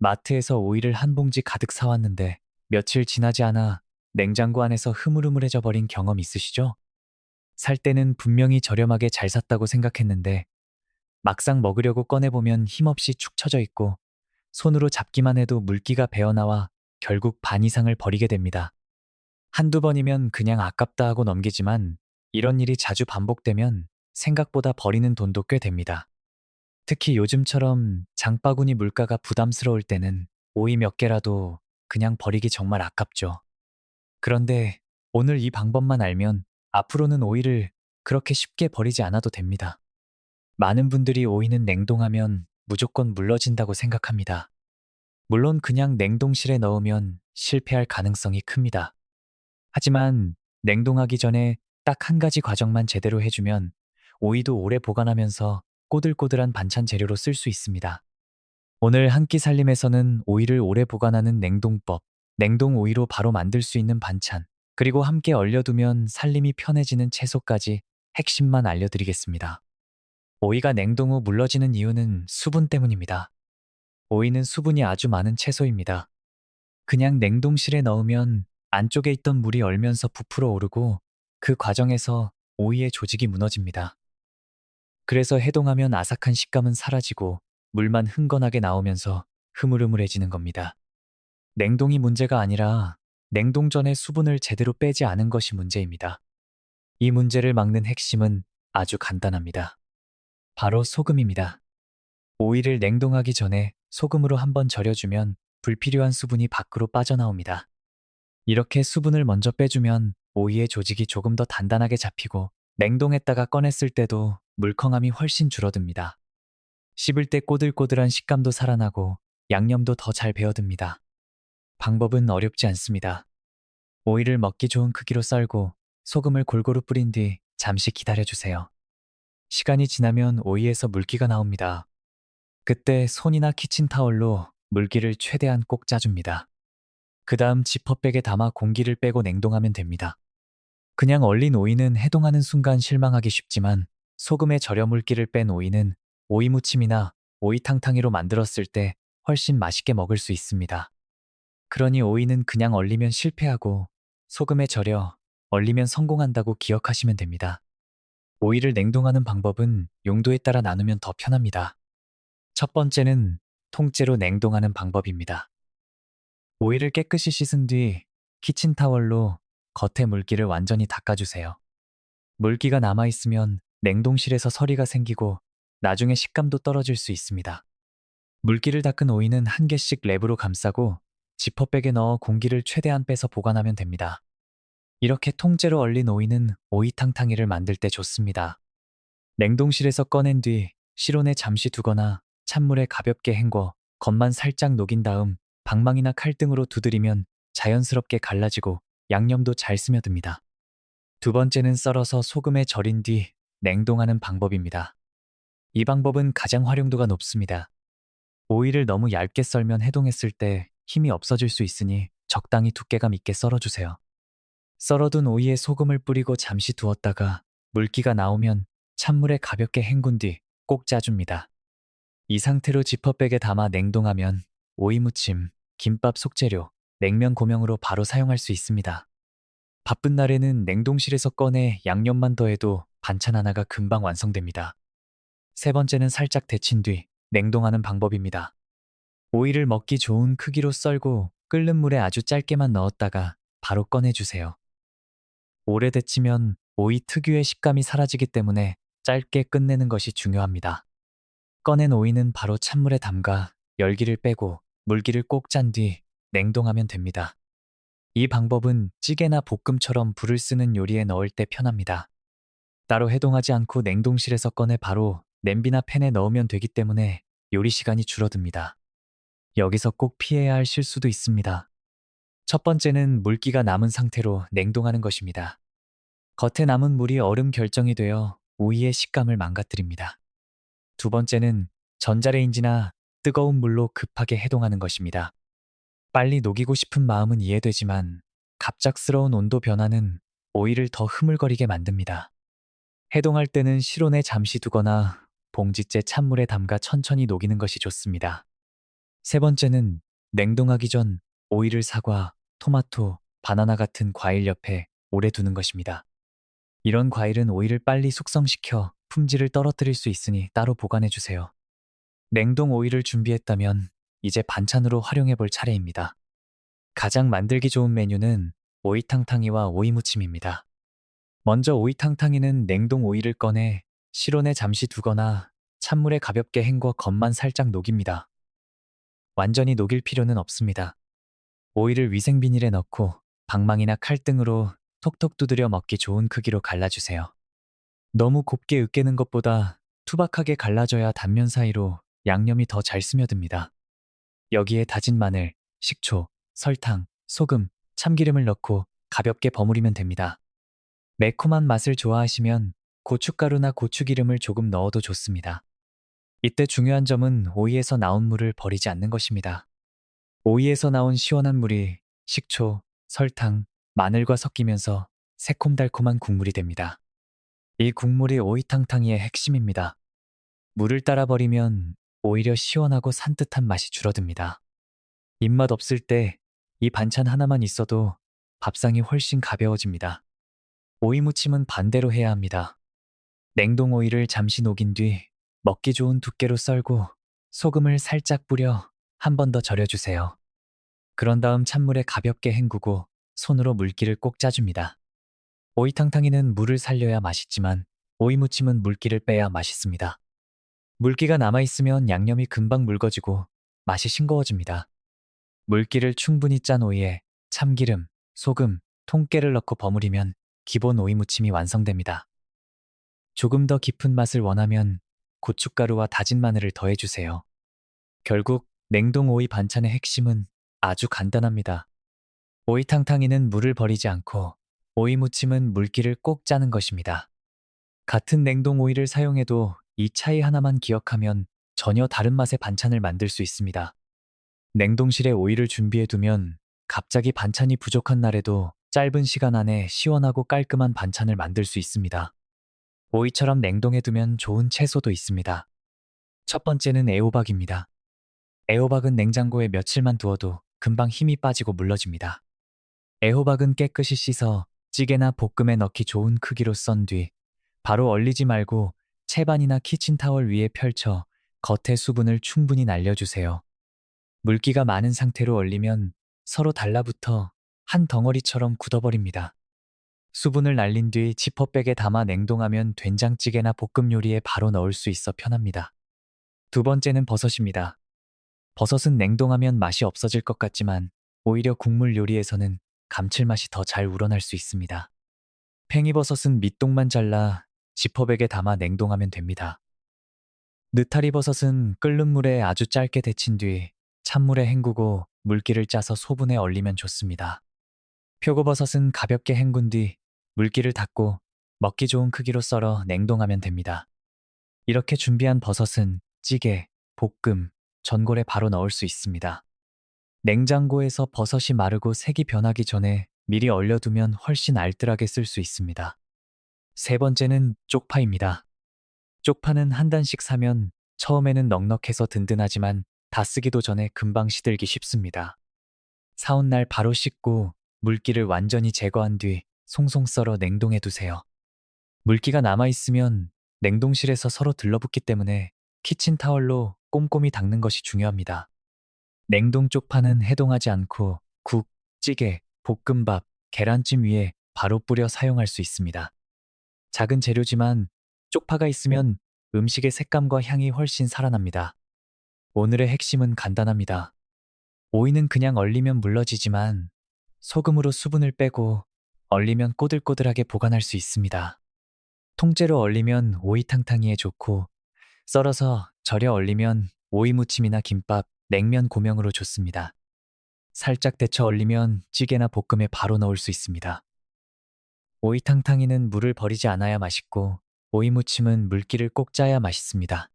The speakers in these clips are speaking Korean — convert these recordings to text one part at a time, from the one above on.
마트에서 오이를 한 봉지 가득 사왔는데 며칠 지나지 않아 냉장고 안에서 흐물흐물해져 버린 경험 있으시죠? 살 때는 분명히 저렴하게 잘 샀다고 생각했는데 막상 먹으려고 꺼내보면 힘없이 축 처져 있고 손으로 잡기만 해도 물기가 배어나와 결국 반 이상을 버리게 됩니다. 한두 번이면 그냥 아깝다 하고 넘기지만 이런 일이 자주 반복되면 생각보다 버리는 돈도 꽤 됩니다. 특히 요즘처럼 장바구니 물가가 부담스러울 때는 오이 몇 개라도 그냥 버리기 정말 아깝죠. 그런데 오늘 이 방법만 알면 앞으로는 오이를 그렇게 쉽게 버리지 않아도 됩니다. 많은 분들이 오이는 냉동하면 무조건 물러진다고 생각합니다. 물론 그냥 냉동실에 넣으면 실패할 가능성이 큽니다. 하지만 냉동하기 전에 딱 한 가지 과정만 제대로 해주면 오이도 오래 보관하면서 꼬들꼬들한 반찬 재료로 쓸 수 있습니다. 오늘 한 끼 살림에서는 오이를 오래 보관하는 냉동법, 냉동 오이로 바로 만들 수 있는 반찬, 그리고 함께 얼려두면 살림이 편해지는 채소까지 핵심만 알려드리겠습니다. 오이가 냉동 후 물러지는 이유는 수분 때문입니다. 오이는 수분이 아주 많은 채소입니다. 그냥 냉동실에 넣으면 안쪽에 있던 물이 얼면서 부풀어 오르고 그 과정에서 오이의 조직이 무너집니다. 그래서 해동하면 아삭한 식감은 사라지고 물만 흥건하게 나오면서 흐물흐물해지는 겁니다. 냉동이 문제가 아니라 냉동 전에 수분을 제대로 빼지 않은 것이 문제입니다. 이 문제를 막는 핵심은 아주 간단합니다. 바로 소금입니다. 오이를 냉동하기 전에 소금으로 한번 절여주면 불필요한 수분이 밖으로 빠져나옵니다. 이렇게 수분을 먼저 빼주면 오이의 조직이 조금 더 단단하게 잡히고 냉동했다가 꺼냈을 때도 물컹함이 훨씬 줄어듭니다. 씹을 때 꼬들꼬들한 식감도 살아나고 양념도 더 잘 배어듭니다. 방법은 어렵지 않습니다. 오이를 먹기 좋은 크기로 썰고 소금을 골고루 뿌린 뒤 잠시 기다려주세요. 시간이 지나면 오이에서 물기가 나옵니다. 그때 손이나 키친타월로 물기를 최대한 꼭 짜줍니다. 그 다음 지퍼백에 담아 공기를 빼고 냉동하면 됩니다. 그냥 얼린 오이는 해동하는 순간 실망하기 쉽지만 소금에 절여 물기를 뺀 오이는 오이무침이나 오이탕탕이로 만들었을 때 훨씬 맛있게 먹을 수 있습니다. 그러니 오이는 그냥 얼리면 실패하고 소금에 절여 얼리면 성공한다고 기억하시면 됩니다. 오이를 냉동하는 방법은 용도에 따라 나누면 더 편합니다. 첫 번째는 통째로 냉동하는 방법입니다. 오이를 깨끗이 씻은 뒤 키친타월로 겉에 물기를 완전히 닦아주세요. 물기가 남아있으면 냉동실에서 서리가 생기고 나중에 식감도 떨어질 수 있습니다. 물기를 닦은 오이는 한 개씩 랩으로 감싸고 지퍼백에 넣어 공기를 최대한 빼서 보관하면 됩니다. 이렇게 통째로 얼린 오이는 오이탕탕이를 만들 때 좋습니다. 냉동실에서 꺼낸 뒤 실온에 잠시 두거나 찬물에 가볍게 헹궈 겉만 살짝 녹인 다음 방망이나 칼 등으로 두드리면 자연스럽게 갈라지고 양념도 잘 스며듭니다. 두 번째는 썰어서 소금에 절인 뒤 냉동하는 방법입니다. 이 방법은 가장 활용도가 높습니다. 오이를 너무 얇게 썰면 해동했을 때 힘이 없어질 수 있으니 적당히 두께감 있게 썰어주세요. 썰어둔 오이에 소금을 뿌리고 잠시 두었다가 물기가 나오면 찬물에 가볍게 헹군 뒤 꼭 짜줍니다. 이 상태로 지퍼백에 담아 냉동하면 오이무침, 김밥 속재료, 냉면 고명으로 바로 사용할 수 있습니다. 바쁜 날에는 냉동실에서 꺼내 양념만 더해도 반찬 하나가 금방 완성됩니다. 세 번째는 살짝 데친 뒤 냉동하는 방법입니다. 오이를 먹기 좋은 크기로 썰고 끓는 물에 아주 짧게만 넣었다가 바로 꺼내주세요. 오래 데치면 오이 특유의 식감이 사라지기 때문에 짧게 끝내는 것이 중요합니다. 꺼낸 오이는 바로 찬물에 담가 열기를 빼고 물기를 꼭 짠 뒤 냉동하면 됩니다. 이 방법은 찌개나 볶음처럼 불을 쓰는 요리에 넣을 때 편합니다. 따로 해동하지 않고 냉동실에서 꺼내 바로 냄비나 팬에 넣으면 되기 때문에 요리 시간이 줄어듭니다. 여기서 꼭 피해야 할 실수도 있습니다. 첫 번째는 물기가 남은 상태로 냉동하는 것입니다. 겉에 남은 물이 얼음 결정이 되어 오이의 식감을 망가뜨립니다. 두 번째는 전자레인지나 뜨거운 물로 급하게 해동하는 것입니다. 빨리 녹이고 싶은 마음은 이해되지만 갑작스러운 온도 변화는 오이를 더 흐물거리게 만듭니다. 해동할 때는 실온에 잠시 두거나 봉지째 찬물에 담가 천천히 녹이는 것이 좋습니다. 세 번째는 냉동하기 전 오이를 사과, 토마토, 바나나 같은 과일 옆에 오래 두는 것입니다. 이런 과일은 오이를 빨리 숙성시켜 품질을 떨어뜨릴 수 있으니 따로 보관해 주세요. 냉동 오이를 준비했다면 이제 반찬으로 활용해 볼 차례입니다. 가장 만들기 좋은 메뉴는 오이탕탕이와 오이무침입니다. 먼저 오이탕탕이는 냉동 오이를 꺼내 실온에 잠시 두거나 찬물에 가볍게 헹궈 겉만 살짝 녹입니다. 완전히 녹일 필요는 없습니다. 오이를 위생비닐에 넣고 방망이나 칼등으로 톡톡 두드려 먹기 좋은 크기로 갈라주세요. 너무 곱게 으깨는 것보다 투박하게 갈라져야 단면 사이로 양념이 더 잘 스며듭니다. 여기에 다진 마늘, 식초, 설탕, 소금, 참기름을 넣고 가볍게 버무리면 됩니다. 매콤한 맛을 좋아하시면 고춧가루나 고추기름을 조금 넣어도 좋습니다. 이때 중요한 점은 오이에서 나온 물을 버리지 않는 것입니다. 오이에서 나온 시원한 물이 식초, 설탕, 마늘과 섞이면서 새콤달콤한 국물이 됩니다. 이 국물이 오이탕탕이의 핵심입니다. 물을 따라 버리면 오히려 시원하고 산뜻한 맛이 줄어듭니다. 입맛 없을 때 이 반찬 하나만 있어도 밥상이 훨씬 가벼워집니다. 오이 무침은 반대로 해야 합니다. 냉동 오이를 잠시 녹인 뒤 먹기 좋은 두께로 썰고 소금을 살짝 뿌려 한 번 더 절여주세요. 그런 다음 찬물에 가볍게 헹구고 손으로 물기를 꼭 짜줍니다. 오이탕탕이는 물을 살려야 맛있지만 오이 무침은 물기를 빼야 맛있습니다. 물기가 남아있으면 양념이 금방 묽어지고 맛이 싱거워집니다. 물기를 충분히 짠 오이에 참기름, 소금, 통깨를 넣고 버무리면 기본 오이 무침이 완성됩니다. 조금 더 깊은 맛을 원하면 고춧가루와 다진 마늘을 더해주세요. 결국 냉동 오이 반찬의 핵심은 아주 간단합니다. 오이탕탕이는 물을 버리지 않고 오이 무침은 물기를 꼭 짜는 것입니다. 같은 냉동 오이를 사용해도 이 차이 하나만 기억하면 전혀 다른 맛의 반찬을 만들 수 있습니다. 냉동실에 오이를 준비해 두면 갑자기 반찬이 부족한 날에도 짧은 시간 안에 시원하고 깔끔한 반찬을 만들 수 있습니다. 오이처럼 냉동해 두면 좋은 채소도 있습니다. 첫 번째는 애호박입니다. 애호박은 냉장고에 며칠만 두어도 금방 힘이 빠지고 물러집니다. 애호박은 깨끗이 씻어 찌개나 볶음에 넣기 좋은 크기로 썬 뒤 바로 얼리지 말고 채반이나 키친타월 위에 펼쳐 겉의 수분을 충분히 날려주세요. 물기가 많은 상태로 얼리면 서로 달라붙어 한 덩어리처럼 굳어버립니다. 수분을 날린 뒤 지퍼백에 담아 냉동하면 된장찌개나 볶음 요리에 바로 넣을 수 있어 편합니다. 두 번째는 버섯입니다. 버섯은 냉동하면 맛이 없어질 것 같지만 오히려 국물 요리에서는 감칠맛이 더 잘 우러날 수 있습니다. 팽이버섯은 밑동만 잘라 지퍼백에 담아 냉동하면 됩니다. 느타리버섯은 끓는 물에 아주 짧게 데친 뒤 찬물에 헹구고 물기를 짜서 소분에 얼리면 좋습니다. 표고버섯은 가볍게 헹군 뒤 물기를 닦고 먹기 좋은 크기로 썰어 냉동하면 됩니다. 이렇게 준비한 버섯은 찌개, 볶음, 전골에 바로 넣을 수 있습니다. 냉장고에서 버섯이 마르고 색이 변하기 전에 미리 얼려두면 훨씬 알뜰하게 쓸 수 있습니다. 세 번째는 쪽파입니다. 쪽파는 한 단씩 사면 처음에는 넉넉해서 든든하지만 다 쓰기도 전에 금방 시들기 쉽습니다. 사온 날 바로 씻고 물기를 완전히 제거한 뒤 송송 썰어 냉동해 두세요. 물기가 남아있으면 냉동실에서 서로 들러붙기 때문에 키친타월로 꼼꼼히 닦는 것이 중요합니다. 냉동 쪽파는 해동하지 않고 국, 찌개, 볶음밥, 계란찜 위에 바로 뿌려 사용할 수 있습니다. 작은 재료지만 쪽파가 있으면 음식의 색감과 향이 훨씬 살아납니다. 오늘의 핵심은 간단합니다. 오이는 그냥 얼리면 물러지지만 소금으로 수분을 빼고 얼리면 꼬들꼬들하게 보관할 수 있습니다. 통째로 얼리면 오이탕탕이에 좋고 썰어서 절여 얼리면 오이 무침이나 김밥, 냉면 고명으로 좋습니다. 살짝 데쳐 얼리면 찌개나 볶음에 바로 넣을 수 있습니다. 오이탕탕이는 물을 버리지 않아야 맛있고 오이 무침은 물기를 꼭 짜야 맛있습니다.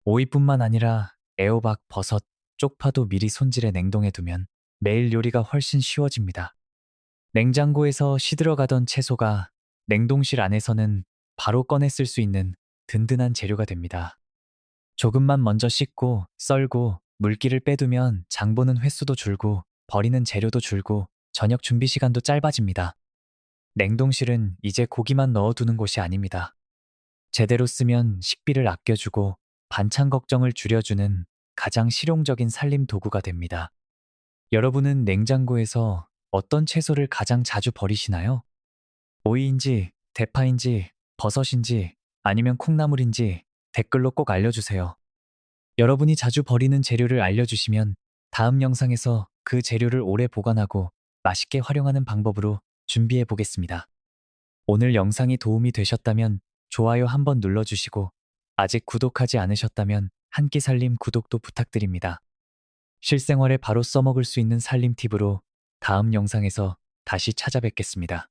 오이뿐만 아니라 애호박, 버섯, 쪽파도 미리 손질해 냉동해 두면 매일 요리가 훨씬 쉬워집니다. 냉장고에서 시들어가던 채소가 냉동실 안에서는 바로 꺼내 쓸 수 있는 든든한 재료가 됩니다. 조금만 먼저 씻고 썰고 물기를 빼두면 장 보는 횟수도 줄고 버리는 재료도 줄고 저녁 준비 시간도 짧아집니다. 냉동실은 이제 고기만 넣어두는 곳이 아닙니다. 제대로 쓰면 식비를 아껴주고 반찬 걱정을 줄여주는 가장 실용적인 살림 도구가 됩니다. 여러분은 냉장고에서 어떤 채소를 가장 자주 버리시나요? 오이인지, 대파인지, 버섯인지, 아니면 콩나물인지 댓글로 꼭 알려주세요. 여러분이 자주 버리는 재료를 알려주시면 다음 영상에서 그 재료를 오래 보관하고 맛있게 활용하는 방법으로 준비해 보겠습니다. 오늘 영상이 도움이 되셨다면 좋아요 한번 눌러주시고 아직 구독하지 않으셨다면 한 끼 살림 구독도 부탁드립니다. 실생활에 바로 써먹을 수 있는 살림 팁으로 다음 영상에서 다시 찾아뵙겠습니다.